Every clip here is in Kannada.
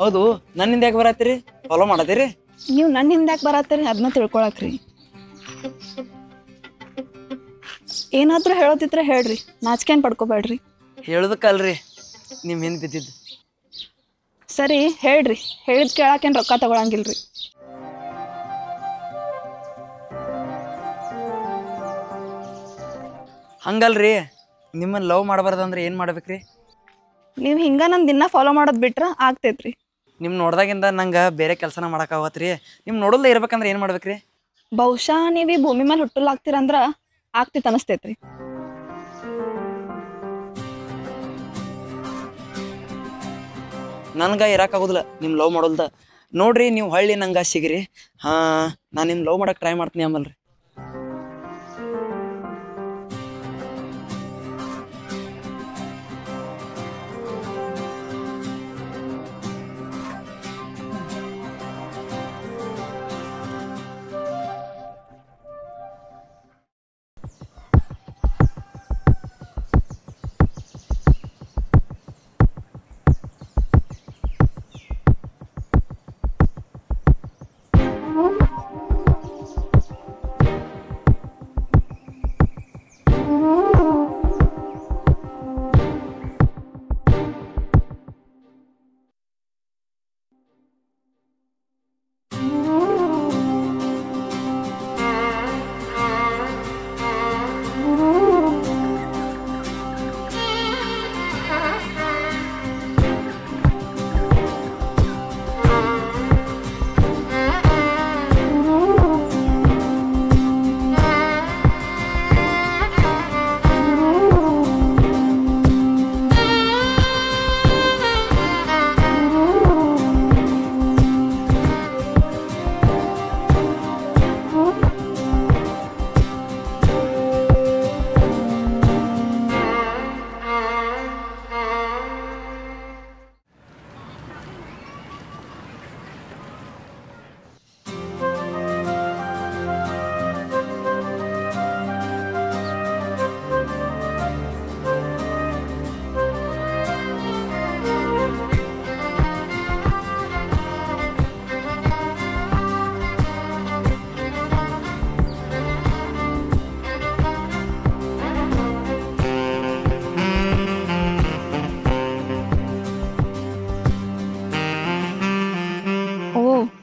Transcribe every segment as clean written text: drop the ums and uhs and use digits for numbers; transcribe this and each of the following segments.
ಹೌದು ನನ್ನಿಂದ ಯಾಕೆ ಬರತ್ತೀರಿ ಫಾಲೋ ಮಾಡತ್ತೀರಿ ನೀವು ನನ್ನ ಹಿಂದೆ ಯಾಕೆ ಬರತ್ತೀರಿ ಅದನ್ನ ತಿಳ್ಕೊಳಕ್ರಿ ಏನಾದರೂ ಹೇಳೋದಿದ್ರೆ ಹೇಳ್ರಿ ನಾಚಿಕೆನ್ ಪಡ್ಕೋಬೇಡ್ರಿ ಹೇಳೋದಕ್ಕಲ್ರಿ ನಿಮ್ಮ ಹಿಂದೆ ಬಿದ್ದಿದ್ದು ಸರಿ ಹೇಳ್ರಿ ಹೇಳಿದ್ ಕೇಳಾಕೇನು ರೊಕ್ಕ ತಗೊಳಂಗಿಲ್ರಿ ಹಂಗಲ್ರಿ ನಿಮ್ಮನ್ನು ಲವ್ ಮಾಡಬಾರ್ದಂದ್ರೆ ಏನು ಮಾಡ್ಬೇಕ್ರಿ ನೀವು ಹಿಂಗೆ ನನ್ನ ದಿನ ಫಾಲೋ ಮಾಡೋದು ಬಿಟ್ರೆ ಆಗ್ತೈತ್ರಿ ನಿಮ್ಮ ನೋಡ್ದಾಗಿಂದ ನಂಗೆ ಬೇರೆ ಕೆಲಸನ ಮಾಡೋಕ್ಕಾಗತ್ತೆ ರೀ ನಿಮ್ಮ ನೋಡಲ್ದೇ ಇರ್ಬೇಕಂದ್ರೆ ಏನು ಮಾಡ್ಬೇಕ್ರಿ ಬಹುಶಃ ನೀವು ಈ ಭೂಮಿ ಮೇಲೆ ಹುಟ್ಟಲಾಗ್ತೀರಂದ್ರೆ ಆಗ್ತಿತ್ತು ಅನಿಸ್ತೈತ್ರಿ ನನ್ಗೆ ಇರೋಕ್ಕಾಗೋದಿಲ್ಲ ನಿಮ್ಮ ಲವ್ ಮಾಡೋಲ್ದ ನೋಡ್ರಿ ನೀವು ಹಳ್ಳಿ ನಂಗೆ ಸಿಗ್ರಿ ಹಾಂ ನಾನು ನಿಮ್ಮ ಲವ್ ಮಾಡೋಕೆ ಟ್ರೈ ಮಾಡ್ತೀನಿ ಆಮೇಲೆ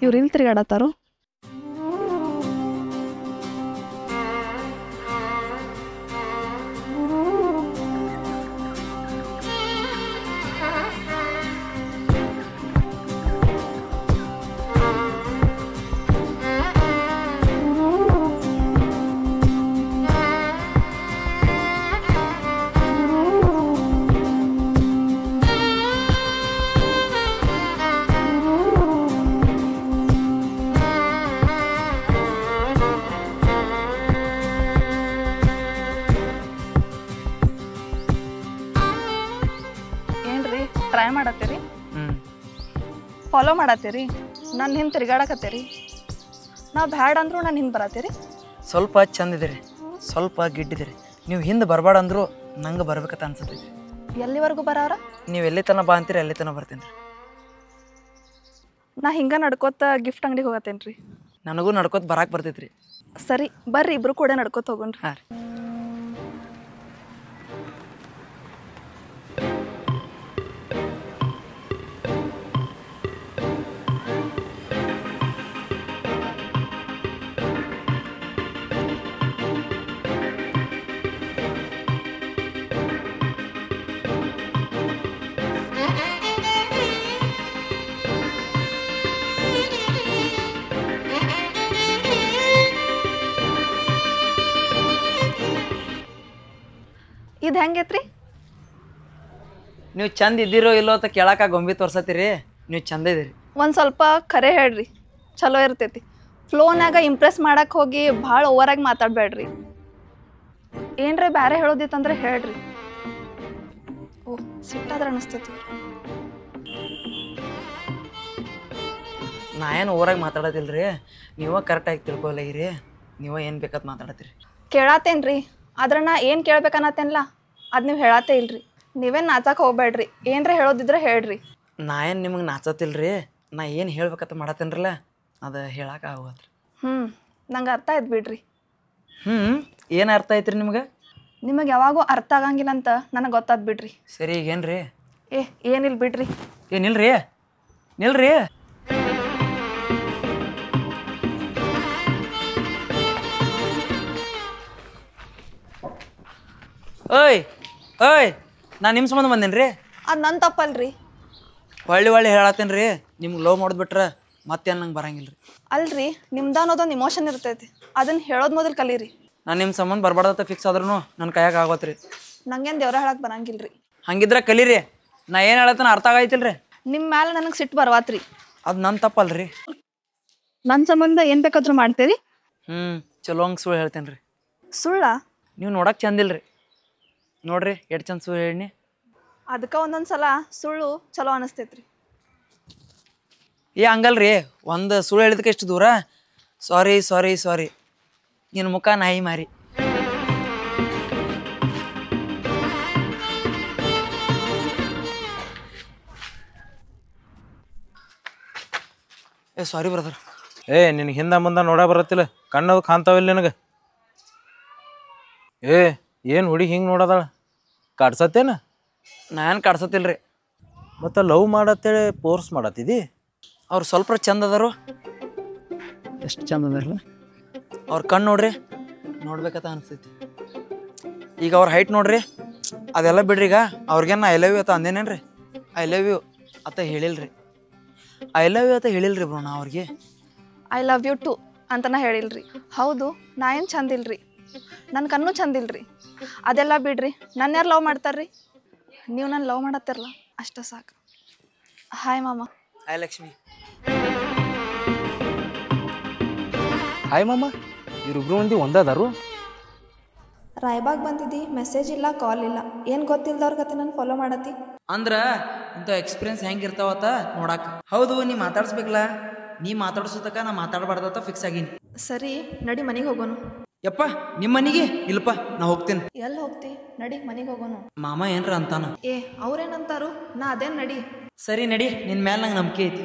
ಇವ್ರು ಇಲ್ಲಿ ತಿರುಗಾಡತ್ತಾರು ಟ್ರೈ ಮಾಡತ್ತೀರಿ ಫಾಲೋ ಮಾಡತ್ತೀರಿ ನನ್ನ ಹಿಂದೆ ತಿರ್ಗಾಡಕತ್ತೀರಿ ನಾವು ಬ್ಯಾಡ ಅಂದ್ರು ನಾನು ಹಿಂದೆ ಬರತ್ತೀರಿ ಸ್ವಲ್ಪ ಚಂದಿದ್ದೀರಿ ಸ್ವಲ್ಪ ಗಿಡ್ಡಿದ್ದೀರಿ ನೀವು ಹಿಂದೆ ಬರಬೇಡ ಅಂದ್ರು ನಂಗೆ ಬರ್ಬೇಕಂತ ಅನ್ಸತ್ತೈತಿ ಎಲ್ಲಿವರೆಗೂ ಬರಾರ ನೀವು ಎಲ್ಲಿ ತನಕ ಬಾ ಅಂತೀರಿ ಅಲ್ಲಿ ತನಕ ಬರ್ತೀನಿ ರೀ ನಾ ಹಿಂಗೆ ನಡ್ಕೋತ ಗಿಫ್ಟ್ ಅಂಗಡಿಗೆ ಹೋಗತ್ತೇನೆ ರೀ ನನಗೂ ನಡ್ಕೋತ ಬರಾಕ್ ಬರ್ತೈತ್ರಿ ಸರಿ ಬರ್ರಿ ಇಬ್ರು ಕೂಡ ನಡ್ಕೋತ ಹೋಗೋಣ್ರಿ ಹಾಂ ರೀ ಇದು ಹೆಂಗೈತ್ರಿ ನೀವು ಚಂದ ಇದ್ದೀರೋ ಇಲ್ಲೋ ಅಂತ ಕೇಳಾಕ ಗೊಂಬಿ ತೋರ್ಸತ್ತೀರಿ ನೀವು ಚಂದ ಇದೀರಿ ಒಂದು ಸ್ವಲ್ಪ ಖರೆ ಹೇಳ್ರಿ ಚಲೋ ಇರ್ತೈತಿ ಫ್ಲೋನಾಗ ಇಂಪ್ರೆಸ್ ಮಾಡಕ್ಕೆ ಹೋಗಿ ಭಾಳ ಓವರಾಗಿ ಮಾತಾಡಬೇಡ್ರಿ ಏನ್ರಿ ಬೇರೆ ಹೇಳೋದಿತ್ತಂದ್ರೆ ಹೇಳ್ರಿ ಓ ಸಿಟ್ಟಾದ್ರೆ ಅನಿಸ್ತೈತಿ ನಾ ಏನು ಓವರಾಗಿ ಮಾತಾಡೋದಿಲ್ರಿ ನೀವ ಕರೆಕ್ಟಾಗಿ ತಿಳ್ಕೊಲಾಗಿರಿ ನೀವ ಏನು ಬೇಕಂತ ಮಾತಾಡತ್ತೀರಿ ಕೇಳತ್ತೇನ್ರಿ ಆದ್ರೆ ನಾ ಏನು ಕೇಳ್ಬೇಕನ್ನತ್ತೇನಲ್ಲ ಅದು ನೀವು ಹೇಳತ್ತೇ ಇಲ್ರಿ ನೀವೇನು ನಾಚಕ್ಕೆ ಹೋಗ್ಬೇಡ್ರಿ ಏನರ ಹೇಳೋದಿದ್ರೆ ಹೇಳ್ರಿ ನಾ ಏನು ನಿಮಗೆ ನಾಚತಿಲ್ರಿ, ನಾ ಏನು ಹೇಳ್ಬೇಕಂತ ಮಾಡತ್ತೇನ್ರಲ್ಲ ಅದು ಹೇಳಕ್ಕೆ ಆಗೋದ್ರಿ. ನಂಗೆ ಅರ್ಥ ಆಯ್ತು ಬಿಡ್ರಿ. ಏನು ಅರ್ಥ ಐತ್ರಿ ನಿಮ್ಗೆ? ನಿಮಗೆ ಯಾವಾಗೂ ಅರ್ಥ ಆಗಂಗಿಲ್ಲ ಅಂತ ನನಗೆ ಗೊತ್ತಾದ್ ಬಿಡ್ರಿ. ಸರಿ ಈಗ ಏನ್ರಿ? ಏನಿಲ್ಲ ಬಿಡ್ರಿ. ನಿಲ್ರಿ ನಿಲ್ರಿ. ಓಯ್ ಓಯ್, ನಾ ನಿಮ್ಮ ಸಂಬಂಧ ಬಂದೇನಿ ರೀ. ಅದು ನನ್ನ ತಪ್ಪಲ್ರಿ. ಒಳ್ಳೆ ಹೇಳತ್ತೇನೆ ರೀ, ನಿಮ್ಗೆ ಲವ್ ಮಾಡಿದ್ಬಿಟ್ರೆ ಮತ್ತೇನು ನಂಗೆ ಬರಂಗಿಲ್ಲ ರೀ. ಅಲ್ರಿ, ನಿಮ್ದು ಅನ್ನೋದೊಂದು ಇಮೋಷನ್ ಇರ್ತೈತಿ, ಅದನ್ನು ಹೇಳೋದು ಮೊದಲು ಕಲೀರಿ. ನಾನು ನಿಮ್ಮ ಸಂಬಂಧ ಬರ್ಬಾರ್ದತ್ತ ಫಿಕ್ಸ್ ಆದ್ರೂ ನನ್ನ ಕೈಯಾಗ ಆಗೋತ್ರಿ. ನಂಗೇನು ದೇವ್ರ ಹೇಳಕ್ಕೆ ಬರಂಗಿಲ್ಲ ರೀ. ಹಂಗಿದ್ರೆ ಕಲೀರಿ. ನಾ ಏನು ಹೇಳತ್ತನ ಅರ್ಥ ಆಗೈತಿಲ್ರಿ. ನಿಮ್ಮ ಮೇಲೆ ನನಗೆ ಸಿಟ್ಟು ಬರ್ವಾತ್ರಿ. ಅದು ನನ್ನ ತಪ್ಪಲ್ರಿ. ನನ್ನ ಸಂಬಂಧ ಏನು ಬೇಕಾದ್ರೂ ಮಾಡ್ತೀರಿ. ಚಲೋ ಹಂಗೆ ಸುಳ್ಳು ಹೇಳ್ತೇನೆ ರೀ. ಸುಳ್ಳ? ನೀವು ನೋಡಕ್ಕೆ ಚಂದಿಲ್ರಿ. ನೋಡ್ರಿ ಎಷ್ಟು ಚಂದ ಸುಳ್ಳು ಹೇಳಿ. ಅದಕ್ಕೆ ಒಂದೊಂದು ಸಲ ಸುಳ್ಳು ಚಲೋ ಅನಿಸ್ತೈತ್ರಿ. ಹಂಗಲ್ರಿ, ಒಂದು ಸುಳ್ಳು ಹೇಳಿದಕ್ಕೆ ಎಷ್ಟು ದೂರ. ಸಾರಿ ಸಾರಿ ಸಾರಿ, ನಿನ್ನ ಮುಖ ನಾಯಿ ಮಾರಿ. Sorry brother. ನಿನಗೆ ಹಿಂದೆ ಮುಂದೆ ನೋಡ ಬರತ್ತಿಲ್ಲ, ಕಣ್ಣದು ಕಾಣ್ತಾವಿಲ್ಲ ನಿನಗೆ. ಏನು ಹುಡುಗಿ ಹಿಂಗೆ ನೋಡೋದಾಳ, ಕಾಡ್ಸತ್ತೇನ? ನಾನು ಕಾಡ್ಸತ್ತಿಲ್ರಿ. ಮತ್ತು ಲವ್ ಮಾಡತ್ತೇಳಿ ಫೋರ್ಸ್ ಮಾಡತ್ತಿದಿ? ಅವ್ರು ಸ್ವಲ್ಪ ಚಂದ ಅದಾರು. ಎಷ್ಟು ಚಂದ ಅದಾರಲ್ಲ ಅವ್ರ ಕಣ್ಣು ನೋಡ್ರಿ, ನೋಡ್ಬೇಕಂತ ಅನಿಸ್ತೈತಿ. ಈಗ ಅವ್ರ ಹೈಟ್ ನೋಡ್ರಿ, ಅದೆಲ್ಲ ಬಿಡ್ರಿ. ಈಗ ಅವ್ರಿಗೇನು ಐ ಲವ್ ಯು ಅಂತ ಅಂದೇನೇನ್ರಿ? ಐ ಲವ್ ಯು ಅಂತ ಹೇಳಿಲ್ರಿ. ಐ ಲವ್ ಯು ಅಂತ ಹೇಳಿಲ್ರಿ ಬ್ರೋ. ನಾ ಅವ್ರಿಗೆ ಐ ಲವ್ ಯು ಟು ಅಂತನ ಹೇಳಿಲ್ರಿ. ಹೌದು, ನಾ ಏನು ಚಂದಿಲ್ರಿ, ನನ್ನ ಕಣ್ಣು ಚಂದಿಲ್ರಿ. ಅದೆಲ್ಲ ಬಿಡ್ರಿ, ನನ್ನ ಯಾರು ಲವ್ ಮಾಡ್ತಾರ್ರಿ? ನೀವು ನನ್ನ ಲವ್ ಮಾಡತ್ತಿರಲ್ಲ, ಅಷ್ಟ ಸಾಕು. ಹಾಯ್ ಮಾಮ. ಹಾಯ್ ಲಕ್ಷ್ಮಿ. ಹಾಯ್ ಮಾಮ. ಇವ್ರಿಬ್ರು ಮಂದಿ ಒಂದಾದಾರು? ರಾಯಬಾಗ್ ಬಂದಿದ್ದಿ, ಮೆಸೇಜ್ ಇಲ್ಲ, ಕಾಲ್ ಇಲ್ಲ. ಏನು ಗೊತ್ತಿಲ್ದವ್ರ ಗತಿ ನಾನು ಫಾಲೋ ಮಾಡತ್ತಿ? ಅಂದ್ರೆ ಇಂಥ ಎಕ್ಸ್ಪೀರಿಯನ್ಸ್ ಹೆಂಗಿರ್ತಾವತ್ತ ನೋಡಕ್ಕೆ. ಹೌದು, ನೀ ಮಾತಾಡ್ಸ್ಬೇಕಲ್ಲ. ನೀ ಮಾತಾಡ್ಸೋತಕ ನಾ ಮಾತಾಡಬಾರ್ದತ್ತ ಫಿಕ್ಸ್ ಆಗೀನಿ. ಸರಿ, ನಡಿ ಮನೆಗೆ ಹೋಗೋಣ. ಯಪ್ಪ, ನಿಮ್ಮ ಮನೆಗೆ? ಇಲ್ಲಪ್ಪ, ನಾ ಹೋಗ್ತೇನೆ. ಎಲ್ಲಿ ಹೋಗ್ತಿ? ನಡಿ ಮನೆಗೆ ಹೋಗೋಣ. ಮಾಮ ಏನ್ರ ಅಂತಾನ? ಅವ್ರೇನಂತಾರು, ನಾ ಅದೇನು ನಡಿ. ಸರಿ ನಡಿ, ನಿನ್ನ ಮೇಲೆ ನಂಗೆ ನಂಬಿಕೆ ಐತಿ.